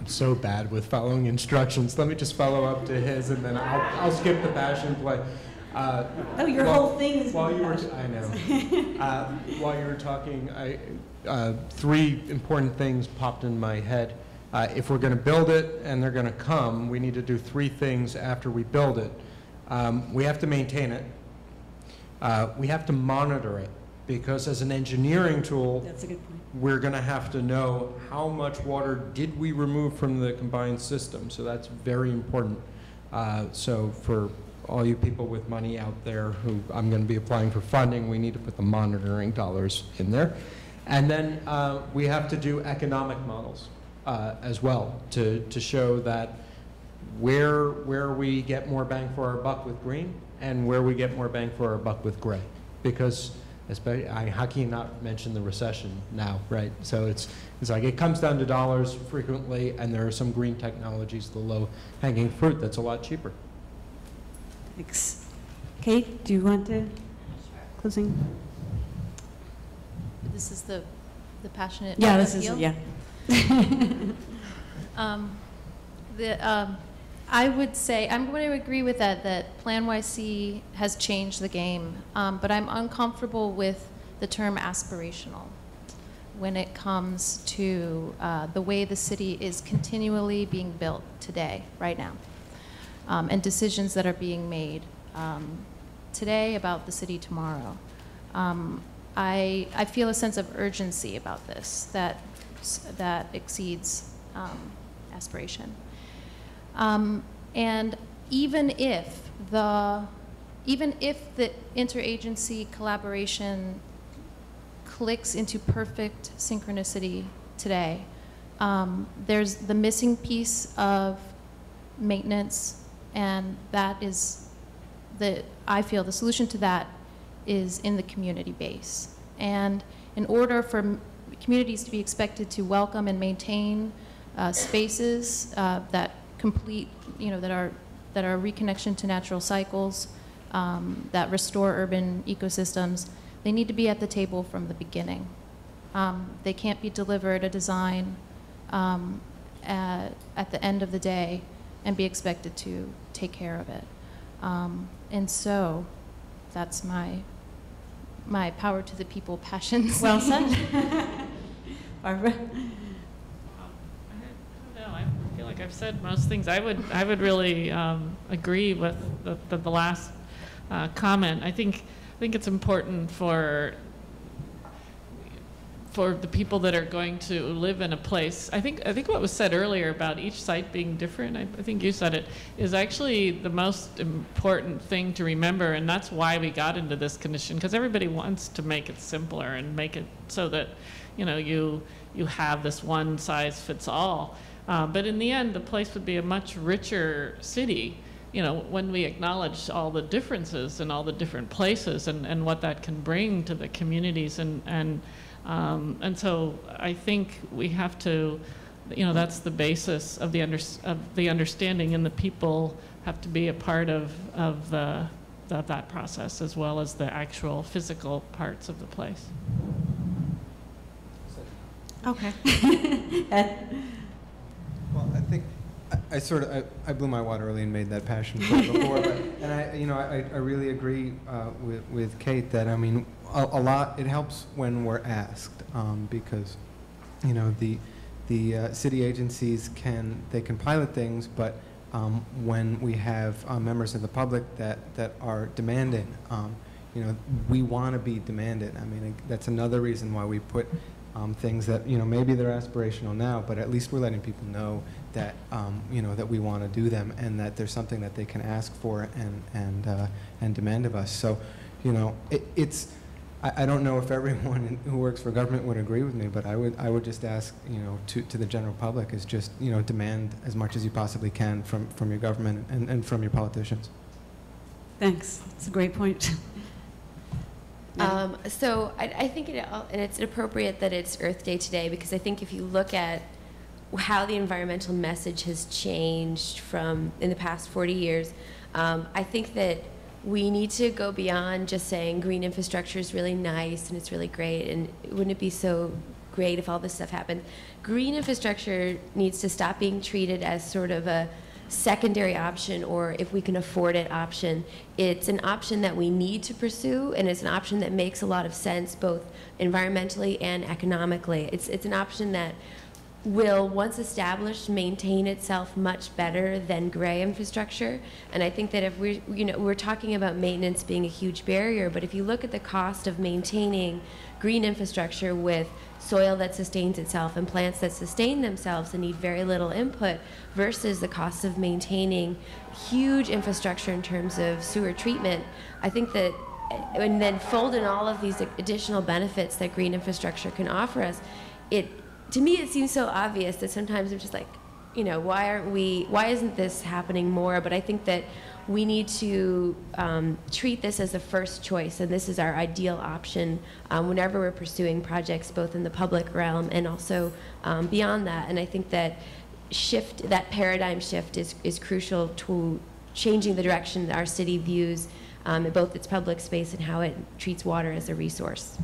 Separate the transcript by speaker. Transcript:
Speaker 1: I'm so bad with following instructions. Let me just follow up to his, and then I'll skip the passion play.
Speaker 2: Oh, your whole thing is.
Speaker 1: While you were, I know. While you were talking, three important things popped in my head. If we're going to build it and they're going to come, we need to do three things after we build it. We have to maintain it. We have to monitor it, because as an engineering tool,
Speaker 2: That's a good point.
Speaker 1: we're going to have to know how much water did we remove from the combined system. So that's very important. So for all you people with money out there who I'm going to be applying for funding, we need to put the monitoring dollars in there. And then we have to do economic models as well to show that where we get more bang for our buck with green and where we get more bang for our buck with gray. Because especially, how can you not mention the recession now, right? So it's like it comes down to dollars frequently, and there are some green technologies, the low-hanging fruit, that's a lot cheaper.
Speaker 2: Thanks. Kate, do you want to closing?
Speaker 3: This is the passionate.
Speaker 2: Yeah, this is yeah.
Speaker 3: I would say I'm going to agree with that Plan YC has changed the game, but I'm uncomfortable with the term aspirational when it comes to the way the city is continually being built today, right now, and decisions that are being made today about the city tomorrow. I feel a sense of urgency about this that exceeds aspiration. And even if the interagency collaboration clicks into perfect synchronicity today, there's the missing piece of maintenance, and that is I feel the solution to that is in the community base. And in order for communities to be expected to welcome and maintain spaces that complete, that are reconnection to natural cycles, that restore urban ecosystems, they need to be at the table from the beginning. They can't be delivered a design at the end of the day and be expected to take care of it. And so that's my power to the people passions.
Speaker 2: Well said. Barbara?
Speaker 4: I feel like I've said most things. I would really agree with the last comment. I think it's important for the people that are going to live in a place. I think what was said earlier about each site being different, I think you said it, is actually the most important thing to remember, and that's why we got into this condition, because everybody wants to make it simpler and make it so that you have this one size fits all. But in the end, the place would be a much richer city, when we acknowledge all the differences and all the different places and what that can bring to the communities. And so I think we have to, that's the basis of the understanding, and the people have to be a part of that process, as well as the actual physical parts of the place.
Speaker 2: Okay.
Speaker 5: Well, I think I blew my wad early and made that passion play before, and I really agree with Kate that a lot, it helps when we're asked, because the city agencies can pilot things, but when we have members of the public that are demanding, we want to be demanded. That's another reason why we put things that maybe they're aspirational now, but at least we're letting people know that that we want to do them, and that there's something that they can ask for and demand of us. So it's I don't know if everyone who works for government would agree with me, but I would just ask to the general public is just demand as much as you possibly can from your government and from your politicians.
Speaker 2: Thanks. It's a great point.
Speaker 6: So I think it's appropriate that it's Earth Day today, because I think if you look at how the environmental message has changed in the past 40 years, I think that we need to go beyond just saying green infrastructure is really nice and it's really great, and wouldn't it be so great if all this stuff happened. Green infrastructure needs to stop being treated as sort of a secondary option, or if we can afford it option. It's an option that we need to pursue, and it's an option that makes a lot of sense both environmentally and economically. It's an option that will, once established, maintain itself much better than gray infrastructure. And I think that if we're talking about maintenance being a huge barrier, but if you look at the cost of maintaining green infrastructure with soil that sustains itself and plants that sustain themselves and need very little input versus the cost of maintaining huge infrastructure in terms of sewer treatment, I think that, and then fold in all of these additional benefits that green infrastructure can offer us, to me it seems so obvious that sometimes I'm just like, why isn't this happening more? But I think that we need to treat this as a first choice, and this is our ideal option whenever we're pursuing projects both in the public realm and also beyond that. And I think that that paradigm shift is crucial to changing the direction that our city views both its public space and how it treats water as a resource.